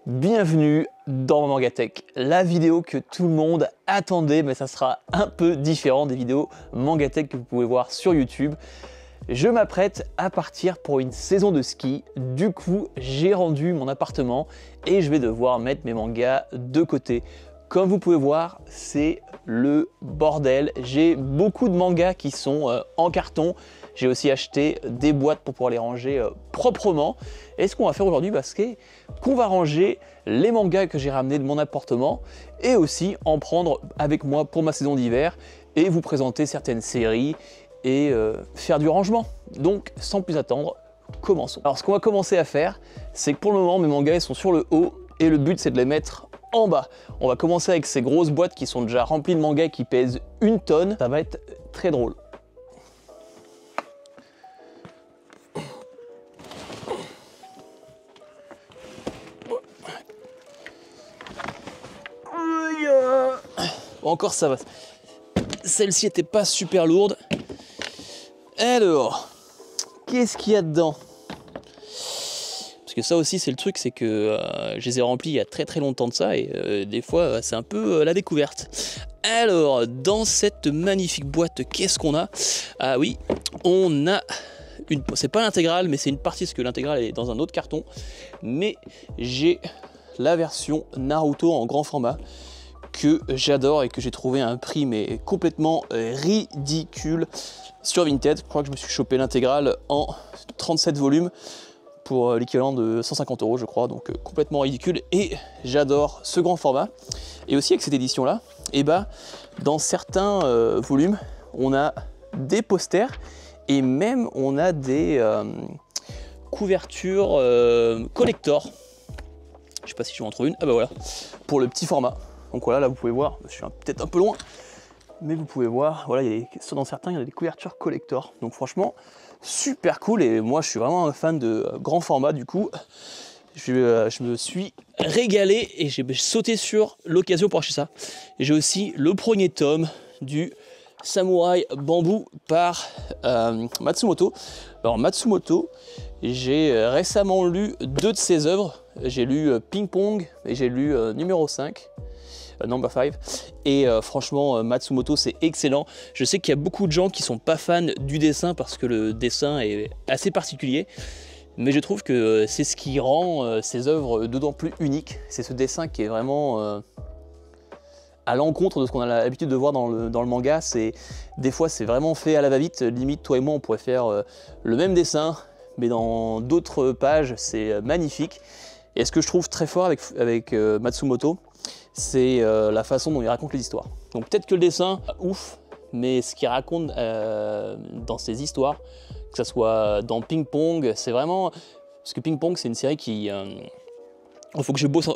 Bienvenue dans Mangatech, la vidéo que tout le monde attendait, mais ça sera un peu différent des vidéos Mangatech que vous pouvez voir sur YouTube. Je m'apprête à partir pour une saison de ski, du coup j'ai rendu mon appartement et je vais devoir mettre mes mangas de côté. Comme vous pouvez voir, c'est le bordel. J'ai beaucoup de mangas qui sont en carton. J'ai aussi acheté des boîtes pour pouvoir les ranger proprement. Et ce qu'on va faire aujourd'hui, c'est qu'on va ranger les mangas que j'ai ramenés de mon appartement et aussi en prendre avec moi pour ma saison d'hiver et vous présenter certaines séries et faire du rangement. Donc, sans plus attendre, commençons. Alors, ce qu'on va commencer à faire, c'est que pour le moment, mes mangas ils sont sur le haut et le but, c'est de les mettre en bas. On va commencer avec ces grosses boîtes qui sont déjà remplies de mangas qui pèsent 1 tonne. Ça va être très drôle. Bon, encore ça va. Celle-ci était pas super lourde. Alors, qu'est-ce qu'il y a dedans? Parce que ça aussi c'est le truc, c'est que je les ai remplis il y a très longtemps de ça et des fois c'est un peu la découverte. Alors, dans cette magnifique boîte, qu'est-ce qu'on a? Ah oui, on a une... C'est pas l'intégrale, mais c'est une partie, parce que l'intégrale est dans un autre carton. Mais j'ai la version Naruto en grand format, que j'adore et que j'ai trouvé à un prix mais complètement ridicule sur Vinted. Je crois que je me suis chopé l'intégrale en 37 volumes pour l'équivalent de 150 €, je crois, donc complètement ridicule, et j'adore ce grand format. Et aussi avec cette édition là, et dans certains volumes on a des posters et même on a des couvertures collector. Je sais pas si je vais en trouver une. Ah bah voilà, pour le petit format. Donc voilà, là vous pouvez voir, je suis peut-être un peu loin, mais vous pouvez voir, voilà, dans certains il y a des couvertures collector. Donc franchement, super cool, et moi je suis vraiment un fan de grand format, du coup je me suis régalé et j'ai sauté sur l'occasion pour acheter ça. J'ai aussi le premier tome du Samouraï Bambou par Matsumoto. Alors Matsumoto, j'ai récemment lu 2 de ses œuvres. J'ai lu Ping Pong et j'ai lu numéro 5. Number 5, et franchement Matsumoto c'est excellent. Je sais qu'il y a beaucoup de gens qui sont pas fans du dessin parce que le dessin est assez particulier, mais je trouve que c'est ce qui rend ses œuvres d'autant plus uniques. C'est ce dessin qui est vraiment à l'encontre de ce qu'on a l'habitude de voir dans le manga. Des fois c'est vraiment fait à la va-vite, limite toi et moi on pourrait faire le même dessin mais dans d'autres pages. C'est magnifique, et ce que je trouve très fort avec Matsumoto, c'est la façon dont il raconte les histoires. Donc peut-être que le dessin, ouf, mais ce qu'il raconte dans ses histoires, que ce soit dans Ping Pong, c'est vraiment... Parce que Ping Pong, c'est une série qui... faut que je bosse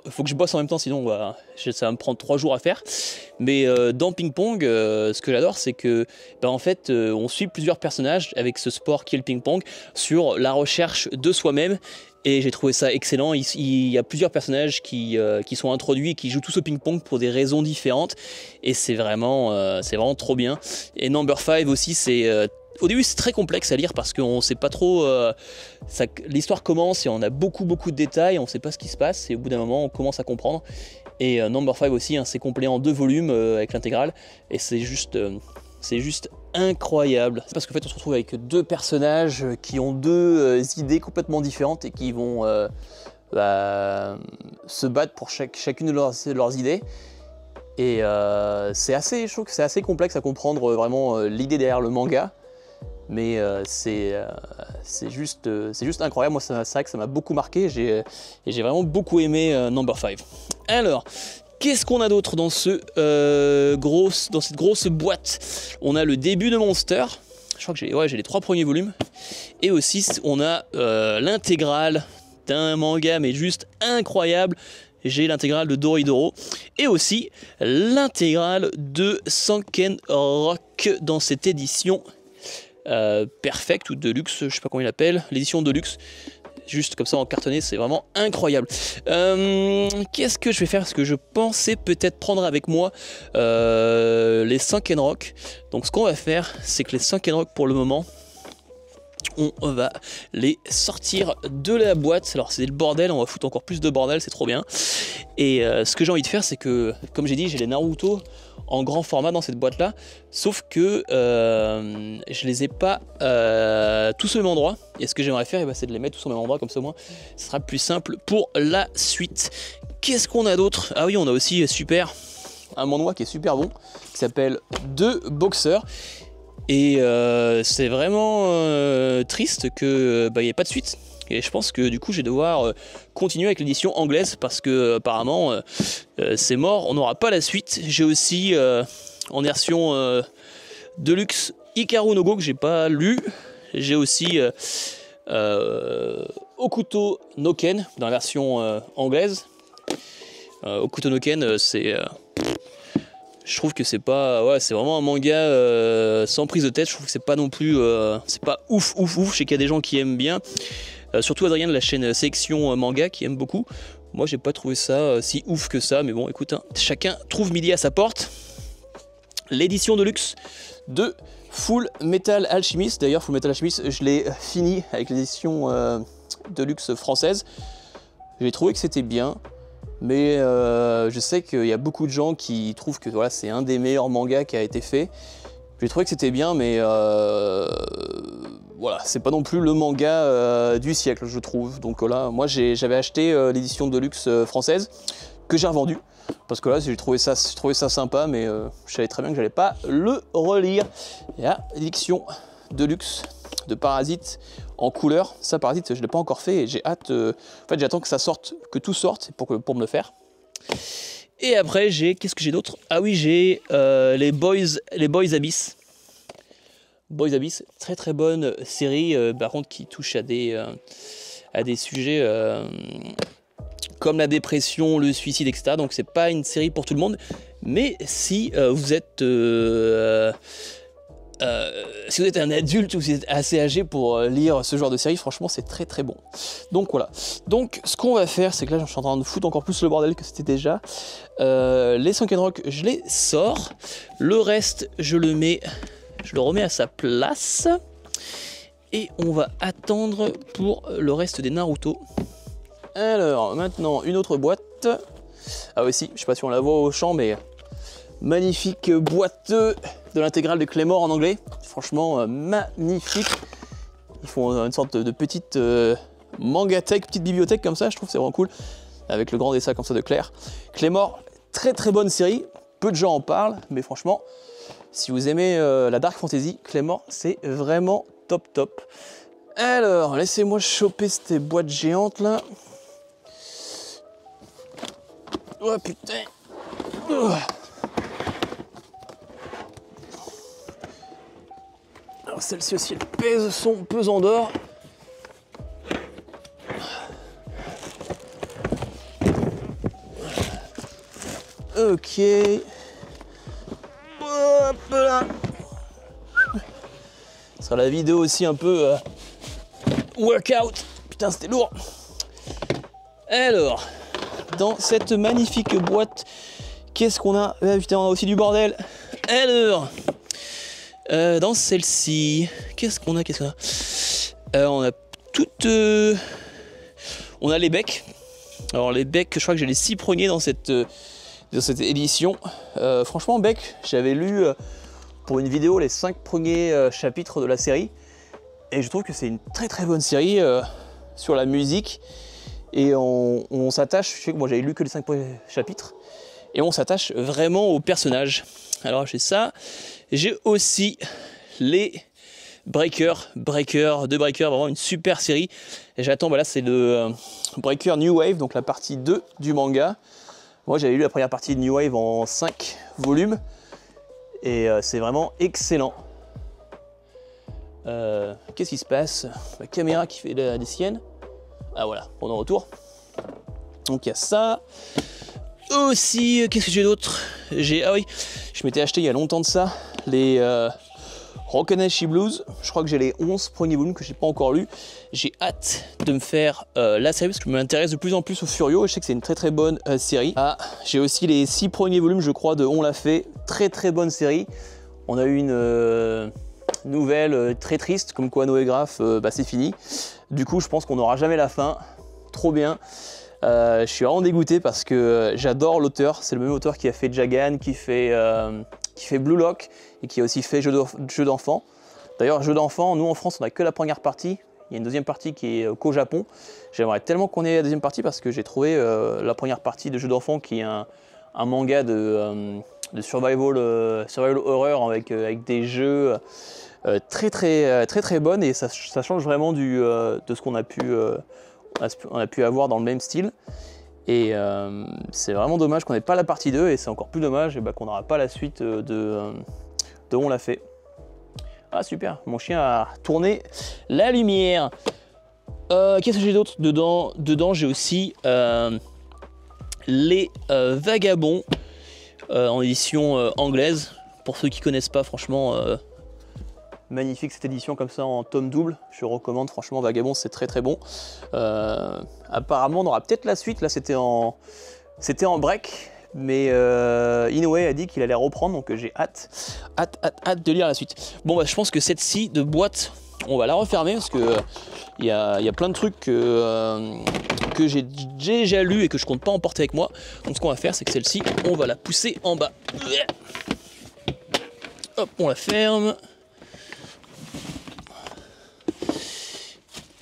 en même temps, sinon ça va me prendre 3 jours à faire. Mais dans Ping Pong, ce que j'adore, c'est que en fait, on suit plusieurs personnages avec ce sport qui est le ping pong sur la recherche de soi-même. Et j'ai trouvé ça excellent. Il y a plusieurs personnages qui sont introduits et qui jouent tous au ping-pong pour des raisons différentes. Et c'est vraiment trop bien. Et Number 5 aussi, au début c'est très complexe à lire parce qu'on ne sait pas trop... L'histoire commence et on a beaucoup de détails, on ne sait pas ce qui se passe. Et au bout d'un moment, on commence à comprendre. Et Number 5 aussi, c'est complet en 2 volumes avec l'intégrale. Et c'est juste incroyable. C'est parce qu'en fait on se retrouve avec 2 personnages qui ont 2 idées complètement différentes et qui vont se battre pour chacune de leurs idées. Et je trouve que c'est assez complexe à comprendre vraiment l'idée derrière le manga. Mais c'est juste incroyable. Moi c'est vrai que ça m'a beaucoup marqué, et j'ai vraiment beaucoup aimé Number 5. Alors, qu'est-ce qu'on a d'autre dans cette grosse boîte? On a le début de Monster. Je crois que j'ai les 3 premiers volumes. Et aussi, on a l'intégrale d'un manga, mais juste incroyable. J'ai l'intégrale de Doridoro. Et aussi l'intégrale de Sanken Rock dans cette édition Perfect ou Deluxe. Je ne sais pas comment il l'appelle. L'édition Deluxe. Juste comme ça en cartonné, c'est vraiment incroyable. Qu'est-ce que je vais faire? Parce que je pensais peut-être prendre avec moi les Sanken Rock. Donc ce qu'on va faire, c'est que les Sanken Rock pour le moment, on va les sortir de la boîte. Alors c'est le bordel, on va foutre encore plus de bordel, c'est trop bien. Et ce que j'ai envie de faire, c'est que, comme j'ai dit, j'ai les Naruto en grand format dans cette boîte là, sauf que je les ai pas tous au même endroit, et ce que j'aimerais faire, c'est de les mettre tous au même endroit, comme ça au moins ce sera plus simple pour la suite. Qu'est-ce qu'on a d'autre? Ah oui, on a aussi un manhwa qui est super bon, qui s'appelle Deux Boxeurs. Et c'est vraiment triste que il n'y ait pas de suite. Et je pense que du coup je vais devoir continuer avec l'édition anglaise parce que apparemment c'est mort, on n'aura pas la suite. J'ai aussi en version deluxe Hikaru no Go que j'ai pas lu. J'ai aussi Okuto no Ken dans la version anglaise. Okuto no Ken je trouve que c'est pas, ouais, c'est vraiment un manga sans prise de tête. Je trouve que c'est pas non plus, c'est pas ouf. Je sais qu'il y a des gens qui aiment bien, surtout Adrien de la chaîne Section Manga qui aime beaucoup. Moi, j'ai pas trouvé ça si ouf que ça, mais bon, écoute, hein, chacun trouve midi à sa porte. L'édition de luxe de Full Metal Alchemist. D'ailleurs, Full Metal Alchemist, je l'ai fini avec l'édition de luxe française. J'ai trouvé que c'était bien. Mais je sais qu'il y a beaucoup de gens qui trouvent que voilà, c'est un des meilleurs mangas qui a été fait. J'ai trouvé que c'était bien, mais voilà, c'est pas non plus le manga du siècle, je trouve. Donc là, moi j'avais acheté l'édition de luxe française que j'ai revendue. Parce que là, j'ai trouvé ça sympa, mais je savais très bien que j'allais pas le relire. Il y a l'édition de luxe de Parasite en couleur. Ça, Parasite, je ne l'ai pas encore fait et j'ai hâte. En fait, j'attends que ça sorte, que tout sorte pour me le faire. Et après, qu'est-ce que j'ai d'autre? Ah oui, j'ai les Boys Abyss. Boys Abyss, très très bonne série, par contre, qui touche à des sujets comme la dépression, le suicide, etc. Donc, c'est pas une série pour tout le monde. Mais si vous êtes un adulte ou si vous êtes assez âgé pour lire ce genre de série, franchement c'est très très bon. Donc voilà. Donc ce qu'on va faire, c'est que là je suis en train de foutre encore plus le bordel que c'était déjà. Les Sunken Rock, je les sors. Le reste, je le remets à sa place. Et on va attendre pour le reste des Naruto. Alors maintenant une autre boîte. Ah aussi, je sais pas si on la voit au champ, mais magnifique boîte de l'intégrale de Claymore en anglais. Franchement, magnifique. Ils font une sorte de petite mangatech, petite bibliothèque comme ça. Je trouve que c'est vraiment cool. Avec le grand dessin comme ça de Claire. Claymore, très très bonne série. Peu de gens en parlent, mais franchement, si vous aimez la Dark Fantasy, Claymore, c'est vraiment top. Alors, laissez-moi choper cette boîte géante là. Oh putain. Alors celle-ci aussi, elle pèse son pesant d'or. Ok. Hop là. Ce sera la vidéo aussi un peu workout. Putain, c'était lourd. Alors, dans cette magnifique boîte, qu'est-ce qu'on a? Putain, on a aussi du bordel. Alors, dans celle-ci, qu'est-ce qu'on a? On a toutes... on a les becs. Alors les becs, je crois que j'ai les 6 premiers dans cette édition. Franchement, becs, j'avais lu pour une vidéo les 5 premiers chapitres de la série. Et je trouve que c'est une très très bonne série sur la musique. Et on s'attache, je sais que moi j'avais lu que les 5 premiers chapitres. Et on s'attache vraiment aux personnages. Alors j'ai ça. J'ai aussi les Breakers, vraiment une super série. Et j'attends, voilà, c'est le Breaker New Wave, donc la partie 2 du manga. Moi j'avais lu la première partie de New Wave en 5 volumes. Et c'est vraiment excellent. Qu'est-ce qui se passe? La caméra qui fait des siennes. Ah voilà, on est en retour. Donc il y a ça. Aussi, qu'est-ce que j'ai d'autre? Ah oui, je m'étais acheté il y a longtemps de ça les Rokanashi Blues. Je crois que j'ai les 11 premiers volumes que j'ai pas encore lus. J'ai hâte de me faire la série parce que je m'intéresse de plus en plus au Furio et je sais que c'est une très très bonne série. Ah, j'ai aussi les 6 premiers volumes, je crois, de On l'a fait. Très très bonne série. On a eu nouvelle très triste, comme quoi Noé Graff, c'est fini. Du coup, je pense qu'on n'aura jamais la fin. Trop bien. Je suis vraiment dégoûté parce que j'adore l'auteur. C'est le même auteur qui a fait Jagan, qui fait Blue Lock et qui a aussi fait Jeu d'enfant. D'ailleurs, Jeu d'enfant, nous en France, on n'a que la première partie. Il y a une deuxième partie qui est qu'au Japon. J'aimerais tellement qu'on ait la deuxième partie parce que j'ai trouvé la première partie de Jeu d'enfant qui est un manga de survival horror avec des jeux très bonnes et ça change vraiment de ce qu'on a pu avoir dans le même style. Et c'est vraiment dommage qu'on n'ait pas la partie 2 et c'est encore plus dommage qu'on n'aura pas la suite de On l'a fait. Ah super, mon chien a tourné la lumière. Qu'est-ce que j'ai d'autre dedans? Dedans j'ai aussi Les Vagabonds en édition anglaise. Pour ceux qui connaissent pas, franchement, magnifique cette édition comme ça en tome double. Je recommande franchement Vagabond, c'est très bon. Apparemment on aura peut-être la suite. Là c'était en break. Mais Inoue a dit qu'il allait reprendre, donc j'ai hâte de lire la suite. Bon, je pense que cette-ci de boîte, on va la refermer parce que il y a plein de trucs que j'ai déjà lu et que je compte pas emporter avec moi. Donc ce qu'on va faire, c'est que celle-ci, on va la pousser en bas. Hop, on la ferme.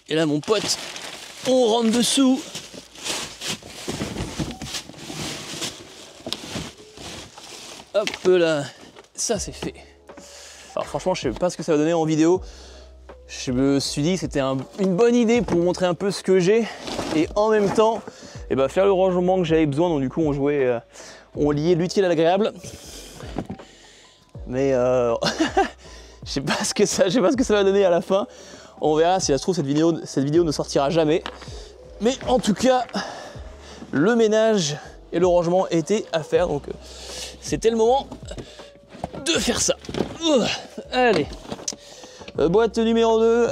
Et là, mon pote, on rentre dessous. Hop là, ça c'est fait. Alors franchement, je sais pas ce que ça va donner en vidéo. Je me suis dit que c'était une bonne idée pour vous montrer un peu ce que j'ai et en même temps, faire le rangement que j'avais besoin. Donc du coup, on liait l'utile à l'agréable. Mais je sais pas ce que ça va donner à la fin. On verra si ça se trouve cette vidéo ne sortira jamais. Mais en tout cas, le ménage et le rangement étaient à faire. Donc c'était le moment de faire ça. Allez, boîte numéro 2,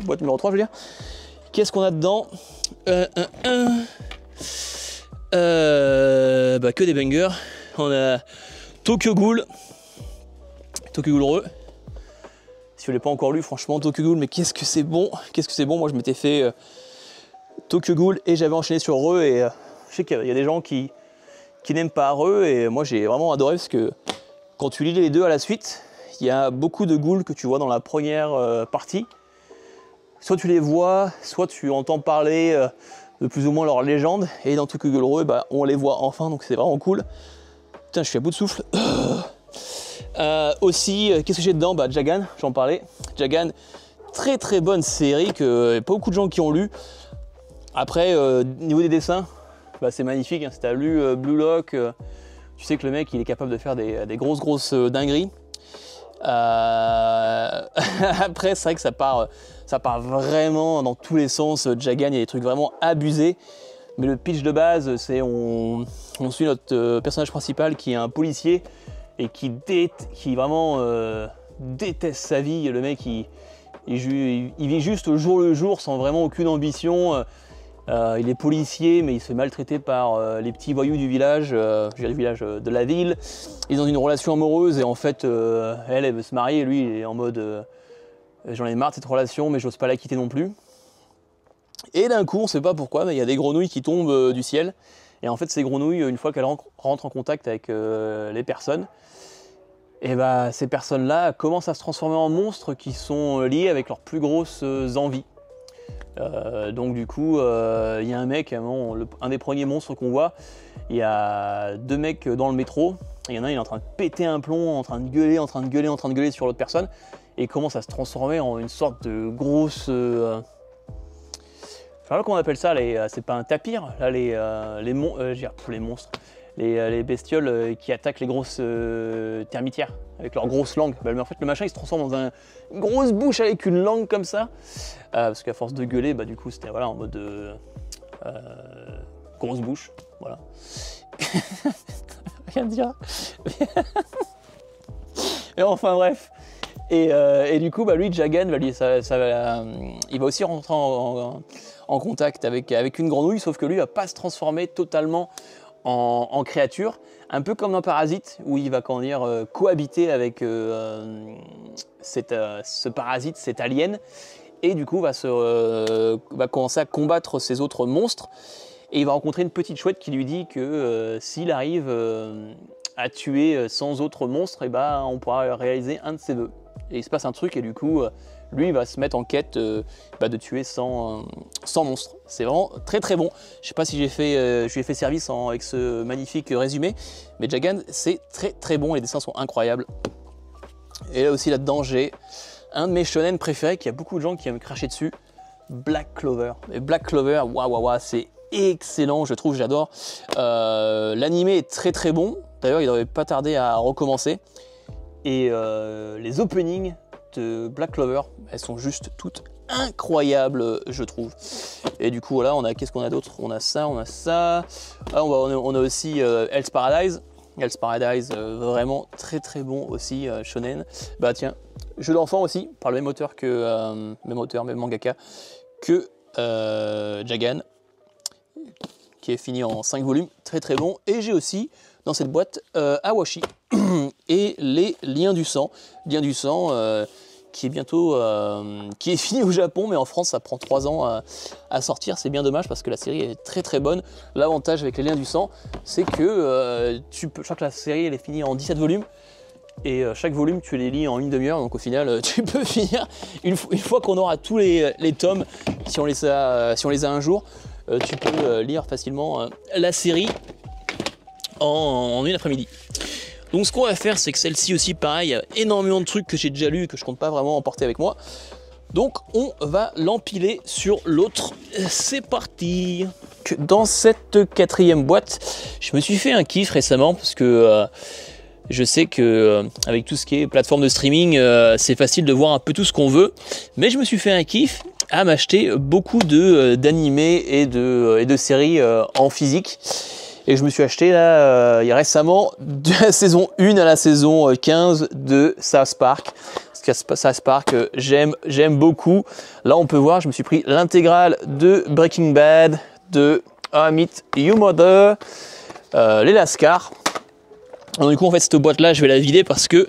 boîte numéro 3 je veux dire. Qu'est-ce qu'on a dedans? Que des bangers. On a Tokyo Ghoul Re. Si vous ne l'avez pas encore lu, franchement Tokyo Ghoul, mais qu'est-ce que c'est bon. Moi je m'étais fait Tokyo Ghoul et j'avais enchaîné sur Re et je sais qu'il y a des gens qui n'aiment pas Re et moi j'ai vraiment adoré parce que quand tu lis les deux à la suite, il y a beaucoup de ghouls que tu vois dans la première partie. Soit tu les vois, soit tu entends parler de plus ou moins leur légende et dans Tokyo Ghoul Re, on les voit enfin, donc c'est vraiment cool. Putain, je suis à bout de souffle. Aussi, qu'est-ce que j'ai dedans? Jagan, j'en parlais. Jagan, très bonne série que pas beaucoup de gens qui ont lu. Après, niveau des dessins, c'est magnifique, hein. Si tu as lu Blue Lock, tu sais que le mec il est capable de faire des grosses dingueries. Après, c'est vrai que ça part vraiment dans tous les sens. Jagan, il y a des trucs vraiment abusés. Mais le pitch de base, c'est on suit notre personnage principal qui est un policier et qui vraiment déteste sa vie. Le mec, il vit juste au jour le jour sans vraiment aucune ambition. Il est policier, mais il se fait maltraiter par les petits voyous du village, de la ville. Il est dans une relation amoureuse et en fait, elle veut se marier et lui, il est en mode j'en ai marre de cette relation, mais j'ose pas la quitter non plus. Et d'un coup, on sait pas pourquoi, mais il y a des grenouilles qui tombent du ciel. Et en fait, ces grenouilles, une fois qu'elles rentrent en contact avec les personnes, et ces personnes-là commencent à se transformer en monstres qui sont liés avec leurs plus grosses envies. Donc du coup, il y a un mec, un des premiers monstres qu'on voit, il y a deux mecs dans le métro, il y en a un, il est en train de péter un plomb, en train de gueuler sur l'autre personne, et il commence à se transformer en une sorte de grosse... je sais pas comment on appelle ça, c'est pas un tapir, là les monstres, les bestioles qui attaquent les grosses termitières avec leur grosse langue. Mais en fait le machin il se transforme dans une grosse bouche avec une langue comme ça, parce qu'à force de gueuler, du coup c'était en mode grosse bouche, voilà. Rien à dire. Et enfin bref. Et du coup, lui, Jagan, il va aussi rentrer en contact avec une grenouille, sauf que lui, il va pas se transformer totalement en créature, un peu comme dans Parasite, où il va comment dire, cohabiter avec ce parasite, cet alien, et du coup va commencer à combattre ces autres monstres, et il va rencontrer une petite chouette qui lui dit que s'il arrive à tuer 100 autres monstres, et ben, on pourra réaliser un de ses vœux. Et il se passe un truc, et du coup, lui, il va se mettre en quête de tuer 100 monstres. C'est vraiment très très bon. Je sais pas si je lui ai fait service avec ce magnifique résumé, mais Jagan, c'est très très bon, les dessins sont incroyables. Et là aussi, là-dedans, j'ai un de mes shonen préférés, qu'il y a beaucoup de gens qui aiment me cracher dessus, Black Clover. Et Black Clover, waouh, c'est excellent, je trouve, j'adore. L'animé est très très bon, d'ailleurs, il devrait pas tarder à recommencer. Et les openings de Black Clover, elles sont juste toutes incroyables, je trouve. Et du coup, voilà, qu'est-ce qu'on a d'autre? On a ça, on a ça. Ah, on a aussi Hell's Paradise. Hell's Paradise, vraiment très très bon aussi, shonen. Bah tiens, jeu d'enfant aussi, par le même auteur que même mangaka que Jagan, qui est fini en 5 volumes, très très bon. Et j'ai aussi dans cette boîte Awashi et les Liens du sang. Liens du sang qui est bientôt qui est fini au Japon, mais en France ça prend 3 ans à sortir. C'est bien dommage parce que la série est très très bonne. L'avantage avec les Liens du sang, c'est que je crois que la série elle est finie en 17 volumes. Et chaque volume, tu les lis en une demi-heure, donc au final, tu peux finir une fois qu'on aura tous les tomes, si on les a un jour, tu peux lire facilement la série en une après-midi. Donc ce qu'on va faire, c'est que celle-ci aussi, pareil, il y a énormément de trucs que j'ai déjà lus, que je compte pas vraiment emporter avec moi. Donc on va l'empiler sur l'autre. C'est parti! Dans cette 4e boîte, je me suis fait un kiff récemment, parce que je sais que avec tout ce qui est plateforme de streaming, c'est facile de voir un peu tout ce qu'on veut. Mais je me suis fait un kiff à m'acheter beaucoup d'animés et de séries en physique. Et je me suis acheté là, récemment, de la saison 1 à la saison 15 de South Park. Parce que South Park, j'aime beaucoup. Là, on peut voir, je me suis pris l'intégrale de Breaking Bad, de How I Met Your Mother, les Lascars. Donc, du coup, en fait, cette boîte-là, je vais la vider parce que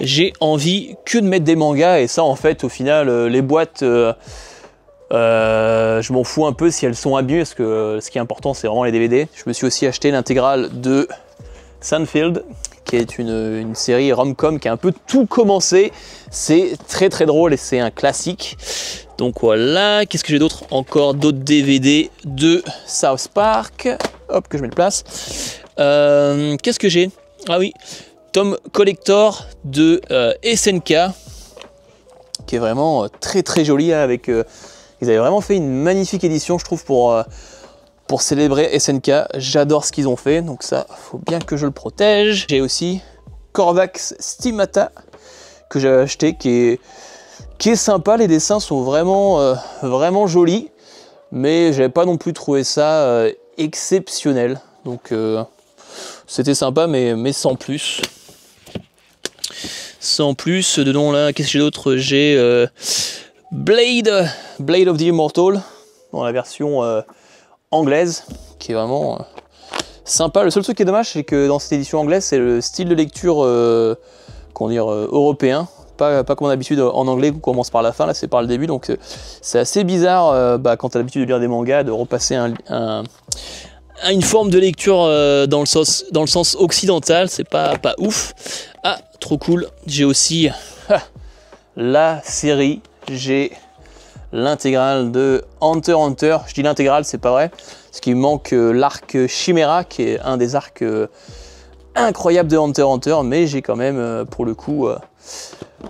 j'ai envie que de mettre des mangas. Et ça, en fait, au final, les boîtes... je m'en fous un peu si elles sont abîmées parce que ce qui est important c'est vraiment les DVD. Je me suis aussi acheté l'intégrale de Seinfeld qui est une série rom-com qui a un peu tout commencé. C'est très très drôle et c'est un classique. Donc voilà, qu'est-ce que j'ai d'autre? Encore d'autres DVD de South Park. Hop, que je mets le place. Qu'est-ce que j'ai? Ah oui, tome collector de SNK qui est vraiment très très joli avec... Ils avaient vraiment fait une magnifique édition, je trouve, pour célébrer SNK. J'adore ce qu'ils ont fait, donc ça, faut bien que je le protège. J'ai aussi Corvax Stigmata, que j'ai acheté, qui est sympa. Les dessins sont vraiment jolis, mais j'avais pas non plus trouvé ça exceptionnel. Donc, c'était sympa, mais sans plus. Sans plus, dedans là, qu'est-ce que j'ai d'autre? J'ai... Blade of the Immortal dans la version anglaise qui est vraiment sympa. Le seul truc qui est dommage c'est que dans cette édition anglaise c'est le style de lecture européen, pas comme d'habitude en anglais où on commence par la fin, là c'est par le début, donc c'est assez bizarre quand tu as l'habitude de lire des mangas de repasser à une forme de lecture dans le sens occidental, c'est pas ouf. Ah, trop cool. J'ai aussi la série. J'ai l'intégrale de Hunter x Hunter. Je dis l'intégrale, c'est pas vrai, parce qu'il manque l'arc Chimera, qui est un des arcs incroyables de Hunter x Hunter, mais j'ai quand même, pour le coup,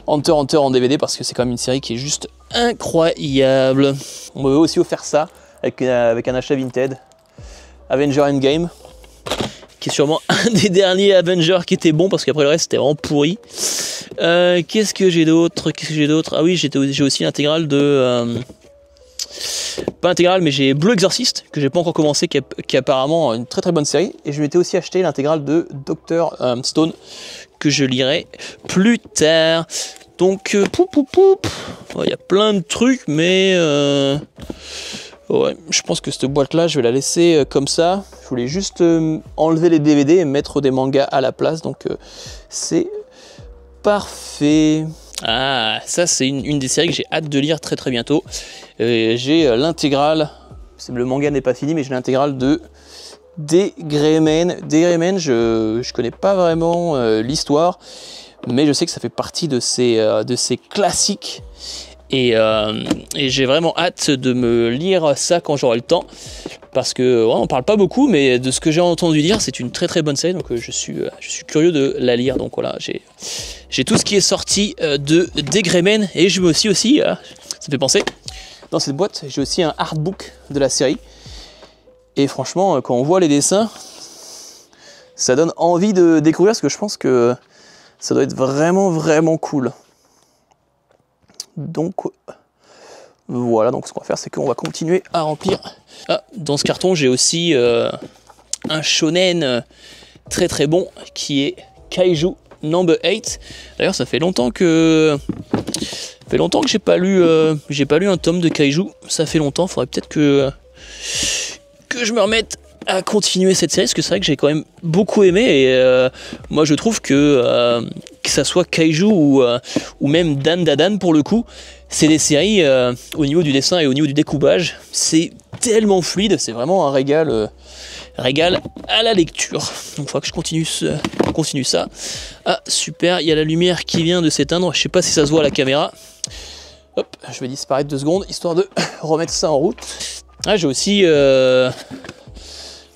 Hunter x Hunter en DVD, parce que c'est quand même une série qui est juste incroyable. On m'avait aussi offert ça, avec un achat Vinted, Avenger Endgame, qui est sûrement un des derniers Avengers qui était bon, parce qu'après le reste, c'était vraiment pourri. Qu'est-ce que j'ai d'autre? Ah oui, j'ai aussi l'intégrale de... pas intégrale, mais j'ai Blue Exorcist, que j'ai pas encore commencé, qui est apparemment une très très bonne série. Et je m'étais aussi acheté l'intégrale de Dr Stone, que je lirai plus tard. Donc, il y a plein de trucs, mais... Ouais, je pense que cette boîte-là, je vais la laisser comme ça. Je voulais juste enlever les DVD et mettre des mangas à la place, donc c'est parfait. Ah, ça c'est une des séries que j'ai hâte de lire très très bientôt. J'ai l'intégrale, le manga n'est pas fini, mais j'ai l'intégrale de Degremen. Degremen, je connais pas vraiment l'histoire, mais je sais que ça fait partie de ces classiques. Et j'ai vraiment hâte de me lire ça quand j'aurai le temps, parce que ouais, on parle pas beaucoup, mais de ce que j'ai entendu dire, c'est une très très bonne série, donc je suis curieux de la lire. Donc voilà, j'ai tout ce qui est sorti de Degremen, et je me aussi, ça me fait penser, dans cette boîte, j'ai aussi un artbook de la série, et franchement, quand on voit les dessins, ça donne envie de découvrir, parce que je pense que ça doit être vraiment vraiment cool. Donc voilà, donc ce qu'on va faire, c'est qu'on va continuer à remplir. Ah, dans ce carton, j'ai aussi un shonen très très bon qui est Kaiju Number 8. D'ailleurs, ça fait longtemps que j'ai pas lu un tome de Kaiju. Ça fait longtemps, faudrait peut-être que je me remette à continuer cette série, parce que c'est vrai que j'ai quand même beaucoup aimé, et moi je trouve que ça soit Kaiju ou même Dan Dadan, pour le coup, c'est des séries au niveau du dessin et au niveau du découpage, c'est tellement fluide, c'est vraiment un régal à la lecture. Donc il faudra que je continue ça. Ah super, il y a la lumière qui vient de s'éteindre, je sais pas si ça se voit à la caméra. Hop, je vais disparaître 2 secondes histoire de remettre ça en route. Ah, j'ai aussi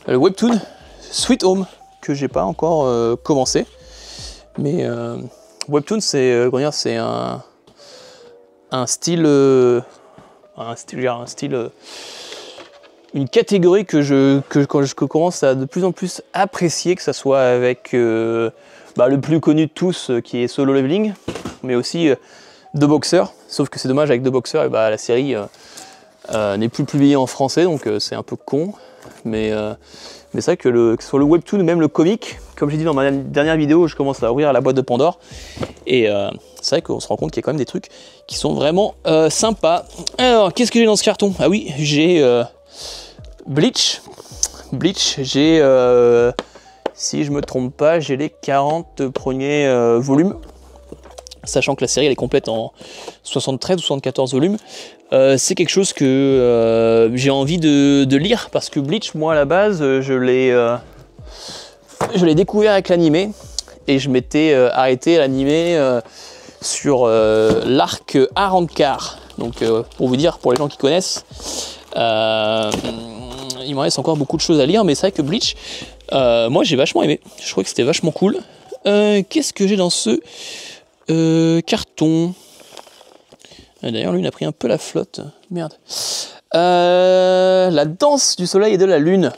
le webtoon Sweet Home, que j'ai pas encore commencé, mais webtoon, c'est un style, une catégorie que je commence à de plus en plus apprécier, que ça soit avec le plus connu de tous, qui est Solo Leveling, mais aussi The Boxer. Sauf que c'est dommage, avec The Boxer, et la série n'est plus publiée en français, donc c'est un peu con. Mais c'est vrai que sur le webtoon, même le comic, comme j'ai dit dans ma dernière vidéo, je commence à ouvrir la boîte de Pandore. Et c'est vrai qu'on se rend compte qu'il y a quand même des trucs qui sont vraiment sympas. Alors, qu'est-ce que j'ai dans ce carton? Ah oui, j'ai Bleach. Bleach, j'ai, si je me trompe pas, j'ai les 40 premiers volumes. Sachant que la série elle est complète en 73 ou 74 volumes. C'est quelque chose que j'ai envie de lire, parce que Bleach, moi à la base, je l'ai découvert avec l'animé, et je m'étais arrêté à l'animé sur l'arc Arrancar. Donc pour vous dire, pour les gens qui connaissent, il me reste encore beaucoup de choses à lire, mais c'est vrai que Bleach, moi j'ai vachement aimé. Je trouvais que c'était vachement cool. Qu'est-ce que j'ai dans ce carton? D'ailleurs, lui, il a pris un peu la flotte. Merde. La danse du soleil et de la lune.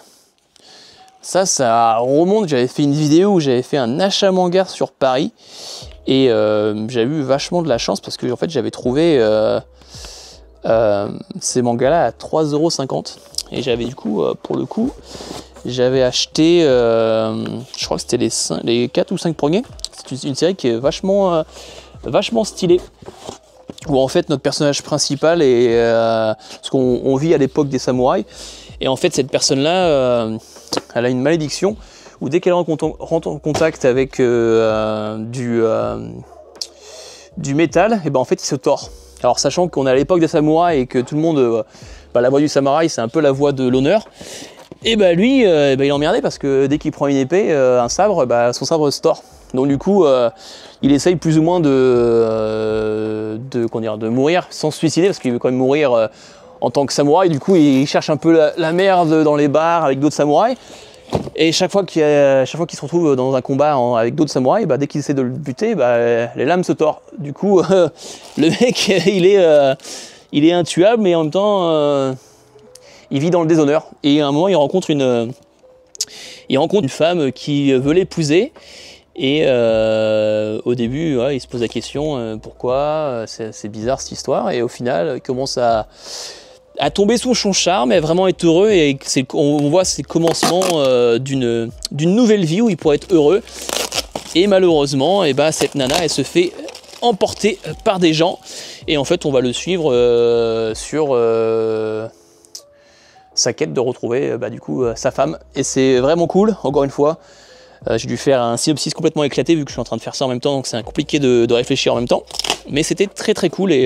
Ça remonte. J'avais fait une vidéo où j'avais fait un achat manga sur Paris. Et j'avais eu vachement de la chance, parce que en fait, j'avais trouvé ces mangas-là à 3,50 €. Et j'avais du coup, pour le coup, j'avais acheté, je crois que c'était les 4 ou 5 premiers. C'est une série qui est vachement stylée, où en fait notre personnage principal est, parce qu'on vit à l'époque des samouraïs, et en fait cette personne-là, elle a une malédiction où dès qu'elle rentre en contact avec du métal, et ben en fait il se tord. Alors sachant qu'on est à l'époque des samouraïs et que tout le monde, la voix du samouraï c'est un peu la voix de l'honneur, et lui il est emmerdé, parce que dès qu'il prend une épée, un sabre, son sabre se tord. Donc du coup, il essaye plus ou moins de mourir sans se suicider, parce qu'il veut quand même mourir en tant que samouraï. Du coup, il cherche un peu la merde dans les bars avec d'autres samouraïs. Et chaque fois qu'il se retrouve dans un combat avec d'autres samouraïs, dès qu'il essaie de le buter, les lames se tordent. Du coup, le mec, il est intuable, mais en même temps, il vit dans le déshonneur. Et à un moment, il rencontre une femme qui veut l'épouser. Et au début, il se pose la question pourquoi, c'est bizarre cette histoire, et au final, il commence à tomber sous son charme, et vraiment être heureux, et on voit c'est le commencement d'une nouvelle vie où il pourrait être heureux. Et malheureusement, cette nana, elle se fait emporter par des gens, et en fait, on va le suivre sa quête de retrouver du coup sa femme. Et c'est vraiment cool, encore une fois. J'ai dû faire un synopsis complètement éclaté vu que je suis en train de faire ça en même temps, donc c'est compliqué de réfléchir en même temps. Mais c'était très très cool et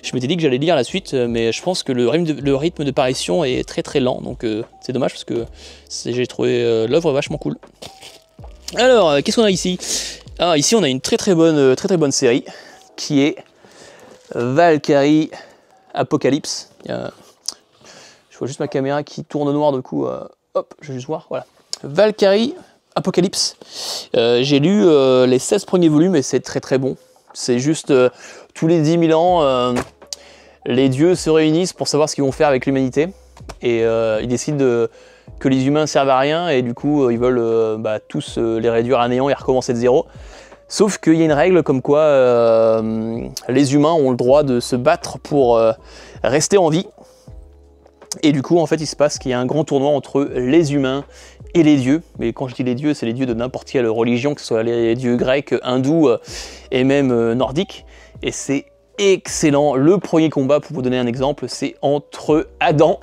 je m'étais dit que j'allais lire la suite, mais je pense que le rythme de parution est très très lent, donc c'est dommage parce que j'ai trouvé l'œuvre vachement cool. Alors, qu'est-ce qu'on a ici? Ah, ici on a une très très bonne série qui est Valkyrie Apocalypse. Je vois juste ma caméra qui tourne noir, du coup, hop, je vais juste voir, voilà. Valkyrie Apocalypse. J'ai lu les 16 premiers volumes et c'est très très bon. C'est juste tous les 10 000 ans, les dieux se réunissent pour savoir ce qu'ils vont faire avec l'humanité. Et ils décident que les humains servent à rien et du coup ils veulent tous les réduire à néant et recommencer de zéro. Sauf qu'il y a une règle comme quoi les humains ont le droit de se battre pour rester en vie. Et du coup en fait il se passe qu'il y a un grand tournoi entre les humains et les dieux. Mais quand je dis les dieux, c'est les dieux de n'importe quelle religion, que ce soit les dieux grecs, hindous et même nordiques. Et c'est excellent. Le premier combat, pour vous donner un exemple, c'est entre Adam.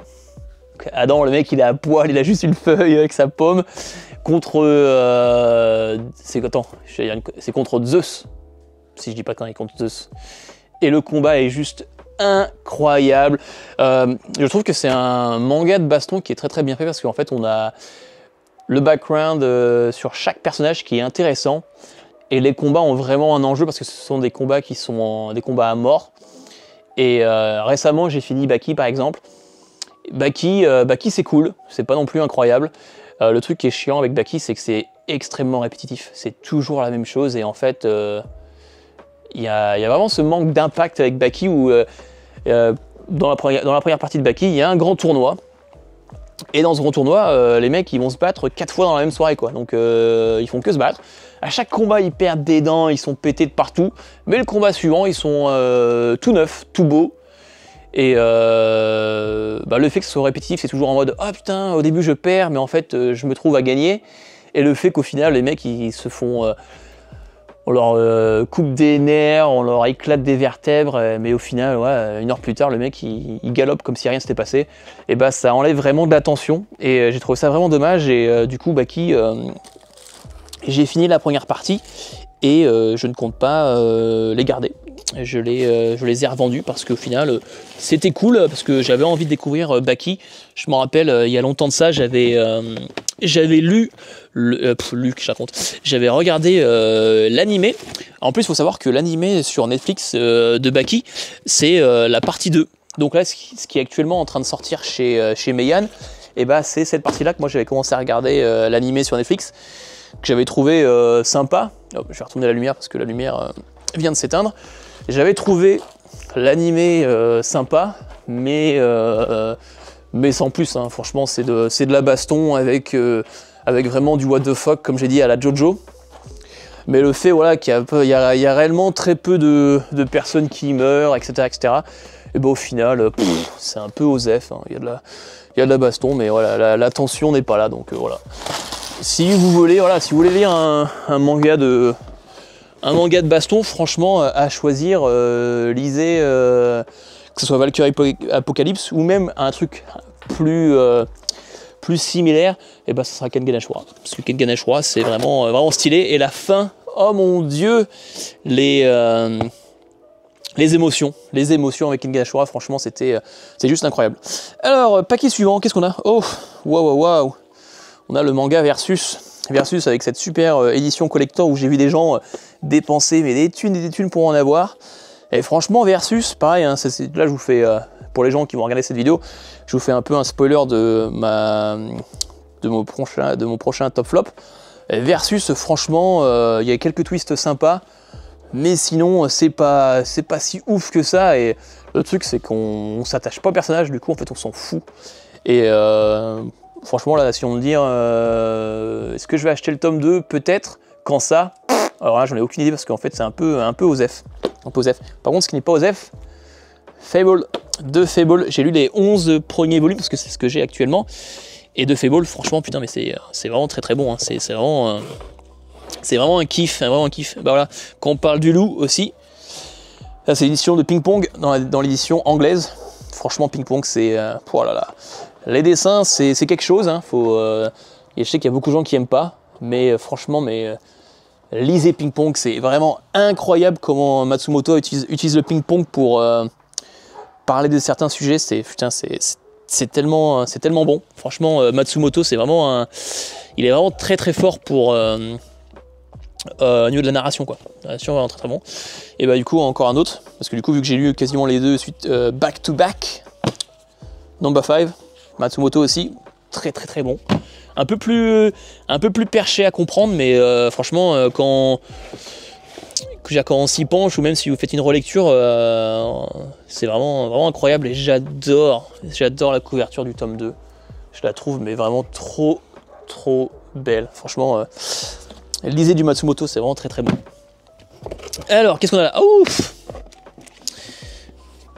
Adam, le mec, il est à poil, il a juste une feuille avec sa paume. Contre... c'est contre Zeus. Si je dis pas quand il est contre Zeus. Et le combat est juste incroyable. Je trouve que c'est un manga de baston qui est très très bien fait parce qu'en fait on a le background sur chaque personnage qui est intéressant et les combats ont vraiment un enjeu parce que ce sont des combats qui sont des combats à mort. Et récemment j'ai fini Baki par exemple. Baki c'est cool, c'est pas non plus incroyable. Le truc qui est chiant avec Baki, c'est que c'est extrêmement répétitif, c'est toujours la même chose et en fait il y a vraiment ce manque d'impact avec Baki où dans la première partie de Baki il y a un grand tournoi. Et dans ce grand tournoi, les mecs ils vont se battre 4 fois dans la même soirée quoi. Donc ils font que se battre. À chaque combat ils perdent des dents, ils sont pétés de partout. Mais le combat suivant ils sont tout neufs, tout beaux. Et le fait que ce soit répétitif, c'est toujours en mode ah putain au début je perds mais en fait je me trouve à gagner. Et le fait qu'au final les mecs ils se font... on leur coupe des nerfs, on leur éclate des vertèbres, mais au final, ouais, 1 heure plus tard, le mec il galope comme si rien s'était passé. Et bah ça enlève vraiment de l'attention. Et j'ai trouvé ça vraiment dommage. Et du coup, Baki, j'ai fini la première partie et je ne compte pas les garder. Je les ai revendus parce qu'au final, c'était cool parce que j'avais envie de découvrir Baki. Je me rappelle, il y a longtemps de ça, j'avais lu, j'avais regardé l'animé. En plus, il faut savoir que l'animé sur Netflix de Baki, c'est la partie 2. Donc là, ce qui est actuellement en train de sortir chez Meian, et bah, c'est cette partie-là que moi j'avais commencé à regarder l'animé sur Netflix, que j'avais trouvé sympa. Oh, je vais retourner la lumière parce que la lumière vient de s'éteindre. J'avais trouvé l'animé sympa, mais sans plus. Hein. Franchement, c'est de la baston avec vraiment du what the fuck, comme j'ai dit, à la JoJo. Mais le fait voilà, qu'il y a réellement très peu de personnes qui meurent, etc. Et ben, au final, c'est un peu osef. Hein. Il y a de la baston, mais voilà, la tension n'est pas là. Donc voilà. Si vous voulez lire un manga de baston, franchement, à choisir, lisez que ce soit Valkyrie Apocalypse ou même un truc plus similaire, et ben ça sera Kengan Ashura. Parce que Kengan Ashura, c'est vraiment stylé. Et la fin, oh mon dieu, les émotions avec Kengan Ashura, franchement, c'est juste incroyable. Alors, paquet suivant, qu'est-ce qu'on a? Oh, waouh. On a le manga Versus avec cette super édition collector où j'ai vu des gens dépenser mais des thunes pour en avoir. Et franchement, Versus, pareil, hein, là je vous fais, pour les gens qui vont regarder cette vidéo, je vous fais un peu un spoiler de mon prochain top flop. Et Versus, franchement, il y a quelques twists sympas, mais sinon c'est pas si ouf que ça. Et le truc c'est qu'on s'attache pas au personnage, du coup en fait on s'en fout. Et franchement là, si on me dit est-ce que je vais acheter le tome 2, peut-être, quand ça, alors là j'en ai aucune idée parce qu'en fait c'est un peu osef. Par contre, ce qui n'est pas osef, Fable. De Fable, j'ai lu les 11 premiers volumes parce que c'est ce que j'ai actuellement. Et de Fable, franchement, putain, mais c'est vraiment très très bon. Hein. C'est vraiment un kiff, Bah voilà, quand on parle du loup aussi, là c'est l'édition de Ping Pong dans l'édition anglaise. Franchement, Ping Pong, c'est oh là là. Les dessins, c'est quelque chose. Hein. Et je sais qu'il y a beaucoup de gens qui n'aiment pas. Mais franchement, lisez Ping Pong. C'est vraiment incroyable comment Matsumoto utilise le Ping Pong pour parler de certains sujets. C'est tellement bon. Franchement, Matsumoto, il est vraiment très très fort pour au niveau de la narration, quoi. La narration est vraiment très très bon. Et bah du coup encore un autre, parce que du coup vu que j'ai lu quasiment les deux suite back to back, Number 5, Matsumoto aussi, très très très bon. Un peu plus perché à comprendre, mais franchement quand on s'y penche, ou même si vous faites une relecture, c'est vraiment incroyable. Et j'adore la couverture du tome 2. Je la trouve mais vraiment trop belle. Franchement, lisez du Matsumoto, c'est vraiment très très bon. Alors, qu'est-ce qu'on a là? Ouf!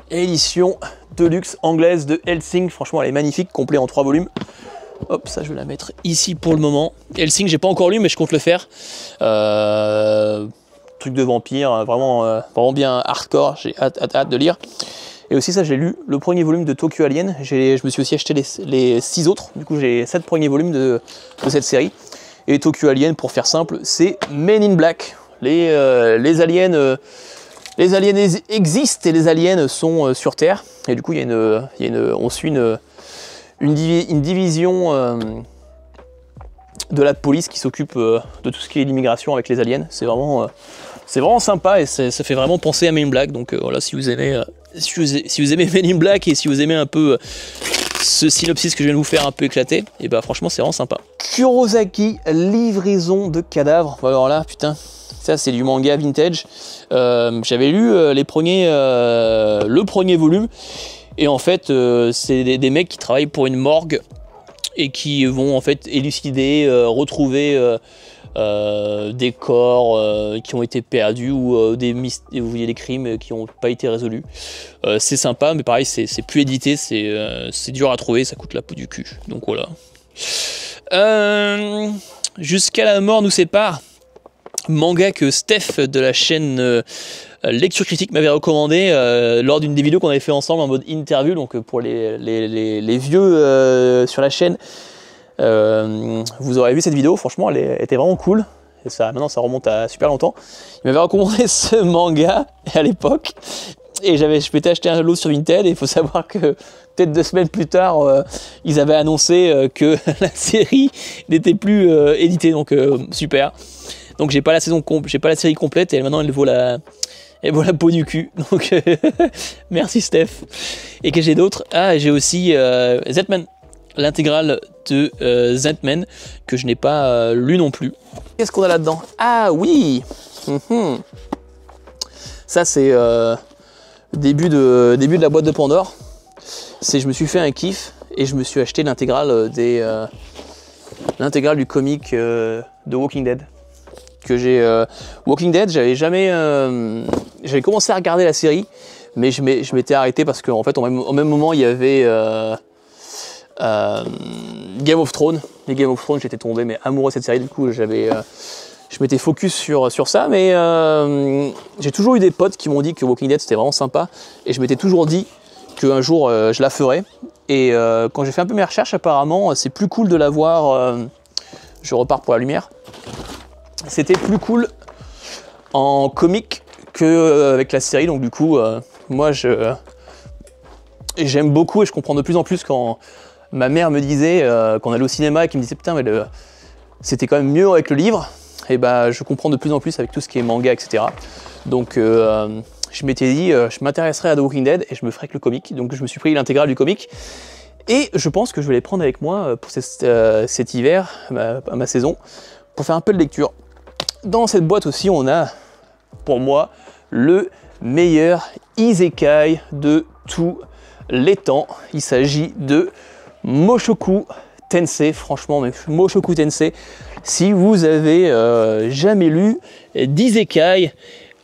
Édition deluxe anglaise de Hellsing. Franchement, elle est magnifique, complet en 3 volumes. Hop, ça je vais la mettre ici pour le moment. Hellsing, j'ai pas encore lu, mais je compte le faire. Truc de vampire, vraiment bien hardcore. J'ai hâte de lire. Et aussi ça, j'ai lu le premier volume de Tokyo Alien. Je me suis aussi acheté les 6 autres. Du coup, j'ai 7 premiers volumes de cette série. Et Tokyo Alien, pour faire simple, c'est Men in Black. Les aliens existent et les aliens sont sur Terre. Et du coup, on suit une division de la police qui s'occupe de tout ce qui est l'immigration avec les aliens. C'est vraiment sympa et ça fait vraiment penser à Men in Black. Donc voilà, si vous aimez Men in Black et si vous aimez un peu ce synopsis que je viens de vous faire un peu éclaté, et bah franchement c'est vraiment sympa. Kurosaki, livraison de cadavres. Alors là, putain, ça c'est du manga vintage. J'avais lu le premier volume, et en fait c'est des mecs qui travaillent pour une morgue et qui vont en fait élucider, retrouver des corps qui ont été perdus ou des crimes qui n'ont pas été résolus. C'est sympa, mais pareil, c'est plus édité, c'est dur à trouver, ça coûte la peau du cul. Donc voilà. Jusqu'à la mort nous sépare. Manga que Steph de la chaîne Lecture Critique m'avait recommandé lors d'une des vidéos qu'on avait fait ensemble en mode interview. Donc pour les vieux sur la chaîne, vous aurez vu cette vidéo. Franchement, elle était vraiment cool. Et maintenant, ça remonte à super longtemps. Il m'avait recommandé ce manga à l'époque. Et je m'étais acheté un lot sur Vinted. Et il faut savoir que peut-être 2 semaines plus tard, ils avaient annoncé que la série n'était plus éditée. Donc super. Donc j'ai pas la série complète et maintenant elle vaut la peau du cul. Donc merci Steph. Et que j'ai d'autres. Ah, j'ai aussi Z-Man, l'intégrale de Z-Man que je n'ai pas lu non plus. Qu'est-ce qu'on a là-dedans? Ah oui. Ça c'est début de la boîte de Pandore. Je me suis fait un kiff et je me suis acheté l'intégrale du comic de Walking Dead. Walking Dead, j'avais commencé à regarder la série, mais je m'étais arrêté parce qu'en fait au même moment il y avait Game of Thrones. Et Game of Thrones, j'étais tombé mais amoureux de cette série. Du coup je m'étais focus sur ça, mais j'ai toujours eu des potes qui m'ont dit que Walking Dead c'était vraiment sympa, et je m'étais toujours dit qu'un jour je la ferais. Et quand j'ai fait un peu mes recherches, apparemment c'est plus cool de la voir. Je repars pour la lumière. C'était plus cool en comique qu'avec la série, donc du coup moi j'aime beaucoup, et je comprends de plus en plus quand ma mère me disait quand on allait au cinéma et qui me disait putain mais c'était quand même mieux avec le livre. Et bah je comprends de plus en plus avec tout ce qui est manga, etc. Donc je m'étais dit je m'intéresserais à The Walking Dead et je me ferais que le comic. Donc je me suis pris l'intégrale du comic et je pense que je vais les prendre avec moi pour cet hiver, ma saison, pour faire un peu de lecture. Dans cette boîte aussi, on a, pour moi, le meilleur isekai de tous les temps. Il s'agit de Mushoku Tensei. Franchement, mais Mushoku Tensei, si vous avez jamais lu d'isekai,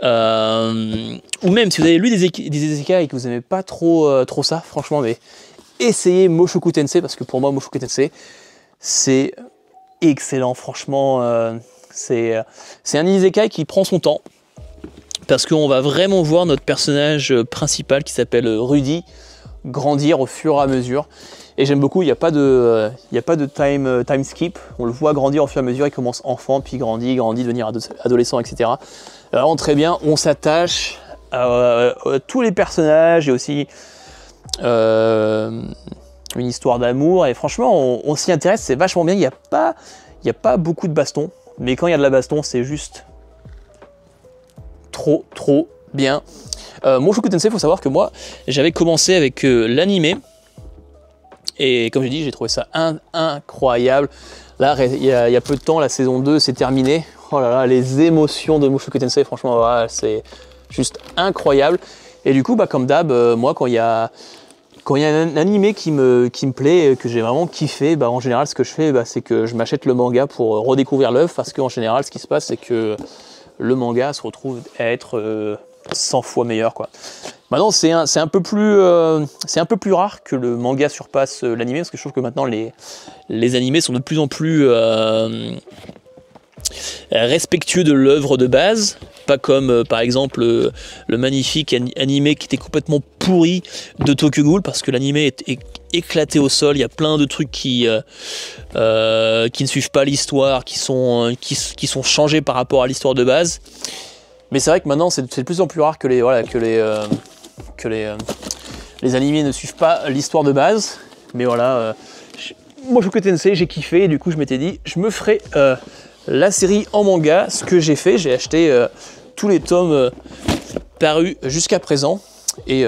ou même si vous avez lu des isekai et que vous n'aimez pas trop ça, franchement, mais essayez Mushoku Tensei, parce que pour moi, Mushoku Tensei, c'est excellent. Franchement, c'est un isekai qui prend son temps, parce qu'on va vraiment voir notre personnage principal qui s'appelle Rudy grandir au fur et à mesure. Et j'aime beaucoup, il n'y a pas de time skip. On le voit grandir au fur et à mesure, il commence enfant, puis il grandit, devenir adolescent, etc. Vraiment très bien, on s'attache à tous les personnages et aussi une histoire d'amour. Et franchement, on s'y intéresse, c'est vachement bien. Il n'y a pas beaucoup de baston, mais quand il y a de la baston, c'est juste trop bien. Mushoku Tensei, il faut savoir que moi, j'avais commencé avec l'animé. Et comme j'ai dit, j'ai trouvé ça incroyable. Là, il y a peu de temps, la saison 2 s'est terminée. Oh là là, les émotions de Mushoku Tensei, franchement, voilà, c'est juste incroyable. Et du coup, bah, comme d'hab, moi, quand il y a un animé qui me plaît, que j'ai vraiment kiffé, bah, en général, ce que je fais, bah, c'est que je m'achète le manga pour redécouvrir l'œuvre. Parce qu'en général, ce qui se passe, c'est que le manga se retrouve à être 100 fois meilleur, quoi. Maintenant, c'est un peu plus rare que le manga surpasse l'animé, parce que je trouve que maintenant les animés sont de plus en plus respectueux de l'œuvre de base, pas comme par exemple le magnifique animé qui était complètement pourri de Tokyo Ghoul, parce que l'animé est éclaté au sol, il y a plein de trucs qui ne suivent pas l'histoire, qui sont changés par rapport à l'histoire de base. Mais c'est vrai que maintenant c'est de plus en plus rare que les animés ne suivent pas l'histoire de base. Mais voilà, Mushoku Tensei, j'ai kiffé, et du coup je m'étais dit je me ferai la série en manga. Ce que j'ai fait, j'ai acheté tous les tomes parus jusqu'à présent, et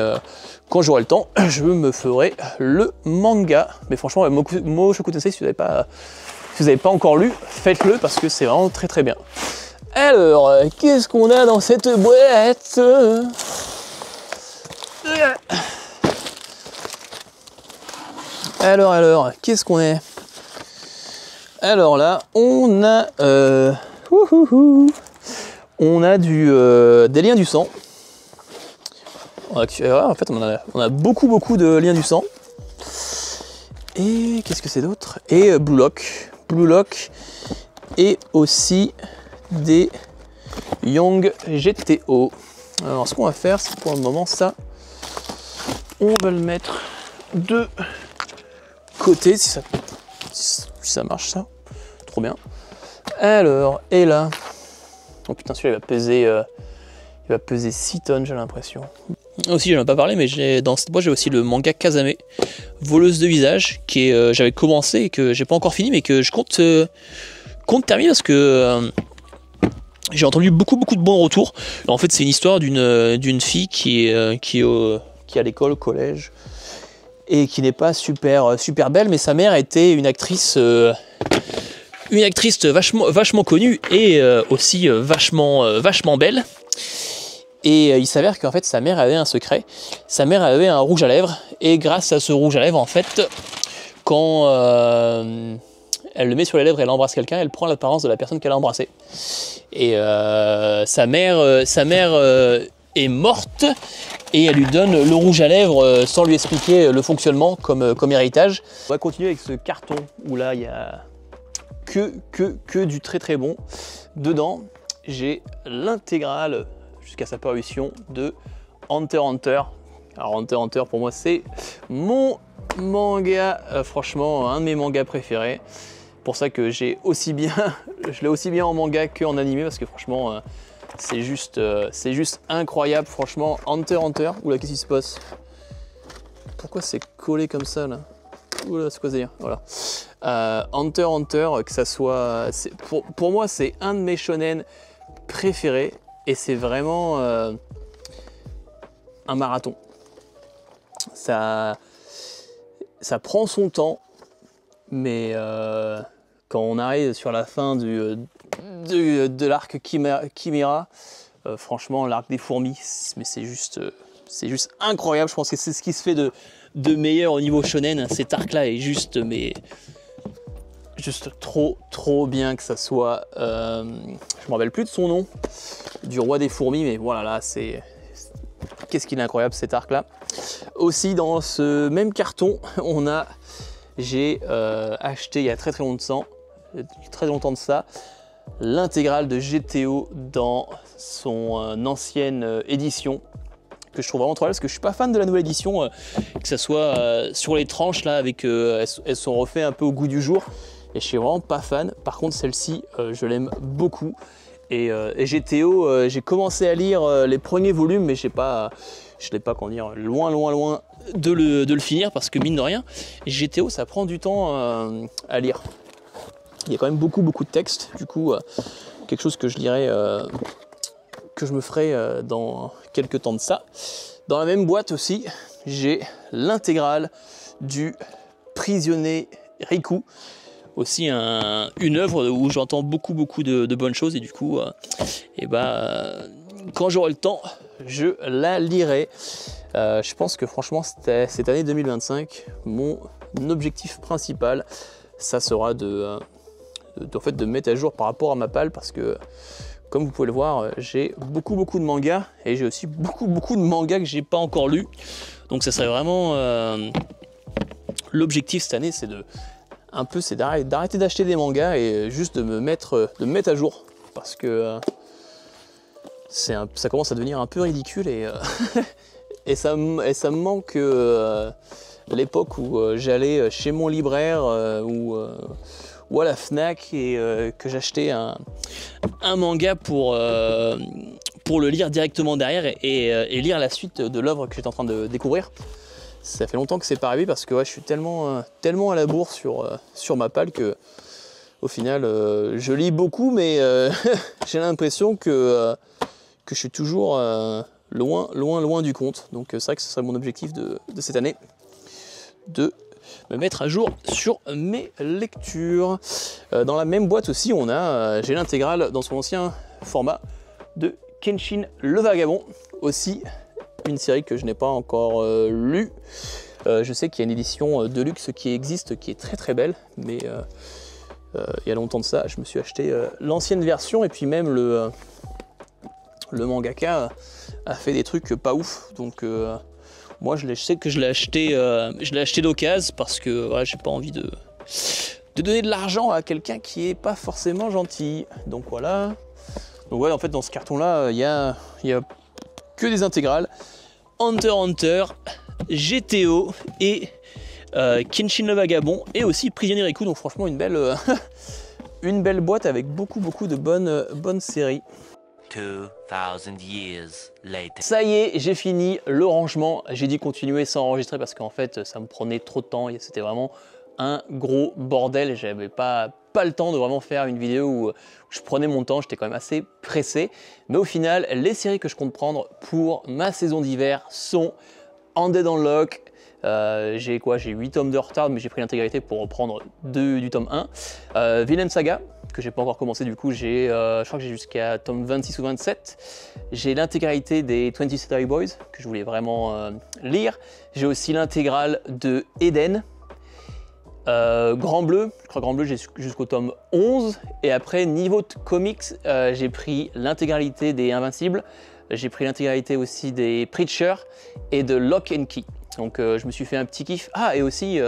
quand j'aurai le temps, je me ferai le manga. Mais franchement, Mushoku Tensei, si vous n'avez pas encore lu, faites-le, parce que c'est vraiment très bien. Alors, qu'est-ce qu'on a dans cette boîte? Alors, qu'est-ce qu'on est? Alors là, on a des liens du sang. En fait, on a beaucoup de liens du sang. Et qu'est-ce que c'est d'autre? Et Blue Lock. Et aussi des Young GTO. Alors, ce qu'on va faire, c'est pour le moment ça, on va le mettre de côté, si ça marche, ça. Trop bien. Alors, et là, oh putain, celui-là il va peser 6 tonnes, j'ai l'impression. Aussi, j'en ai pas parlé, mais dans cette boîte, j'ai aussi le manga Kazame, Voleuse de visage, qui est, j'avais commencé et que j'ai pas encore fini, mais que je compte terminer, parce que j'ai entendu beaucoup de bons retours. En fait, c'est une histoire d'une fille qui est à l'école, au collège, et qui n'est pas super belle, mais sa mère était une actrice vachement connue, et aussi vachement belle. Et il s'avère qu'en fait sa mère avait un secret. Sa mère avait un rouge à lèvres, et grâce à ce rouge à lèvres, en fait, quand elle le met sur les lèvres et elle embrasse quelqu'un, elle prend l'apparence de la personne qu'elle a embrassée. Et sa mère est morte, et elle lui donne le rouge à lèvres sans lui expliquer le fonctionnement comme héritage. On va continuer avec ce carton où là il y a que du très bon. Dedans, j'ai l'intégrale jusqu'à sa parution de Hunter x Hunter. Alors Hunter x Hunter, pour moi, c'est mon manga, franchement, un de mes mangas préférés. Pour ça que je l'ai aussi bien en manga qu'en animé, parce que franchement, c'est juste incroyable. Franchement, Hunter x Hunter. Oula, qu'est-ce qui se passe? Pourquoi c'est collé comme ça là? Oula, c'est quoi ça dire? Voilà. Hunter x Hunter, que ça soit, pour moi, c'est un de mes shonen préférés, et c'est vraiment un marathon. Ça prend son temps, mais quand on arrive sur la fin de l'arc Chimera, franchement, l'arc des fourmis, mais c'est juste incroyable. Je pense que c'est ce qui se fait de meilleur au niveau shonen. Cet arc-là est juste trop bien, que ça soit. Je me rappelle plus de son nom, du roi des fourmis, mais voilà, là, qu'est-ce qu'il est incroyable cet arc-là. Aussi, dans ce même carton, j'ai acheté il y a très longtemps de ça, l'intégrale de GTO dans son ancienne édition, que je trouve vraiment trop belle parce que je suis pas fan de la nouvelle édition, que ça soit sur les tranches là avec elles sont refaites un peu au goût du jour et je suis vraiment pas fan. Par contre celle-ci je l'aime beaucoup et GTO j'ai commencé à lire les premiers volumes mais je l'ai pas comment dire loin de le finir parce que mine de rien GTO ça prend du temps à lire. Il y a quand même beaucoup de textes, du coup quelque chose que je lirai, que je me ferai dans quelques temps de ça. Dans la même boîte aussi, j'ai l'intégrale du Prisonnier Riku, aussi une œuvre où j'entends beaucoup de bonnes choses et du coup, quand j'aurai le temps, je la lirai. Je pense que franchement, cette année 2025, mon objectif principal, ça sera de mettre à jour par rapport à ma palle parce que comme vous pouvez le voir j'ai beaucoup de mangas et j'ai aussi beaucoup de mangas que j'ai pas encore lus, donc ça serait vraiment l'objectif cette année, c'est d'arrêter d'acheter des mangas et juste de me mettre à jour parce que ça commence à devenir un peu ridicule et, et ça me manque l'époque où j'allais chez mon libraire ou à la Fnac et que j'achetais un manga pour le lire directement derrière et lire la suite de l'œuvre que j'étais en train de découvrir. Ça fait longtemps que c'est pas arrivé parce que ouais, je suis tellement à la bourre sur ma palle que au final je lis beaucoup mais j'ai l'impression que je suis toujours loin du compte. Donc c'est vrai que ce serait mon objectif de cette année, de me mettre à jour sur mes lectures. Dans la même boîte aussi, j'ai l'intégrale dans son ancien format de Kenshin le Vagabond, aussi une série que je n'ai pas encore lue. Je sais qu'il y a une édition de luxe qui existe, qui est très belle, mais il y a longtemps de ça, je me suis acheté l'ancienne version et puis même le mangaka a fait des trucs pas ouf, donc moi je sais que je l'ai acheté d'occasion parce que voilà, j'ai pas envie de donner de l'argent à quelqu'un qui est pas forcément gentil. Donc voilà. Donc ouais, en fait dans ce carton là il y a que des intégrales Hunter x Hunter, GTO et Kenshin le Vagabond et aussi Prisonnier Riku. Donc franchement une belle une belle boîte avec beaucoup de bonnes séries. 2000 years later. Ça y est, j'ai fini le rangement. J'ai dû continuer sans enregistrer parce qu'en fait, ça me prenait trop de temps et c'était vraiment un gros bordel. J'avais pas le temps de vraiment faire une vidéo où je prenais mon temps. J'étais quand même assez pressé. Mais au final, les séries que je compte prendre pour ma saison d'hiver sont Undead Unluck. J'ai 8 tomes de retard, mais j'ai pris l'intégralité pour reprendre du tome 1. Vinland Saga, que j'ai pas encore commencé, du coup je crois que j'ai jusqu'à tome 26 ou 27. J'ai l'intégralité des 20 Century Boys, que je voulais vraiment lire. J'ai aussi l'intégrale de Eden. Grand Bleu, je crois que Grand Bleu j'ai jusqu'au tome 11. Et après, niveau comics, j'ai pris l'intégralité des Invincibles. J'ai pris l'intégralité aussi des Preacher et de Lock and Key. Donc je me suis fait un petit kiff. Ah, et aussi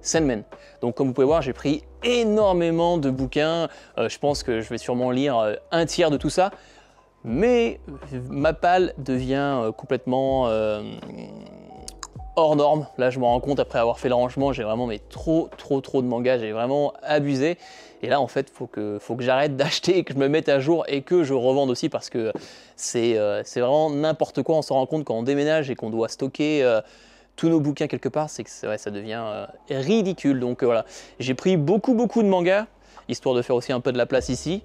Sandman. Donc comme vous pouvez voir, j'ai pris énormément de bouquins. Je pense que je vais sûrement lire un tiers de tout ça. Mais ma palle devient complètement hors norme. Là, je me rends compte après avoir fait le rangement, j'ai vraiment trop de mangas. J'ai vraiment abusé. Et là, en fait, faut que j'arrête d'acheter, que je me mette à jour et que je revende aussi parce que c'est vraiment n'importe quoi. On s'en rend compte quand on déménage et qu'on doit stocker tous nos bouquins quelque part, c'est que ça devient ridicule. Donc voilà, j'ai pris beaucoup de mangas, histoire de faire aussi un peu de la place ici.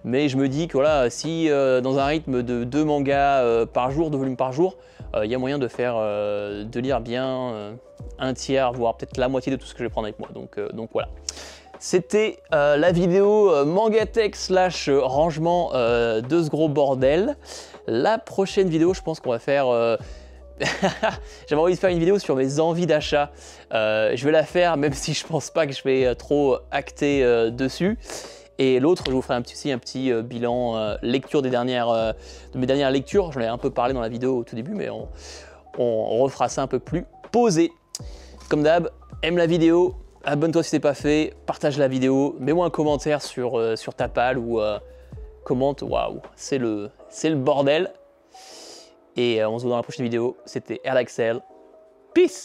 Mais je me dis que voilà, si dans un rythme de 2 mangas par jour, 2 volumes par jour, il y a moyen de lire bien un tiers, voire peut-être la moitié de tout ce que je vais prendre avec moi. Donc voilà. C'était la vidéo Mangatech / rangement de ce gros bordel. La prochaine vidéo, je pense qu'on va faire... J'avais envie de faire une vidéo sur mes envies d'achat. Je vais la faire, même si je pense pas que je vais trop acter dessus. Et l'autre, je vous ferai aussi un petit bilan lecture de mes dernières lectures. J'en ai un peu parlé dans la vidéo au tout début, mais on refera ça un peu plus posé. Comme d'hab, aime la vidéo, abonne-toi si ce n'est pas fait, partage la vidéo, mets-moi un commentaire sur ta palle ou commente. Waouh, c'est le bordel. Et on se voit dans la prochaine vidéo. C'était Erlaxel. Peace!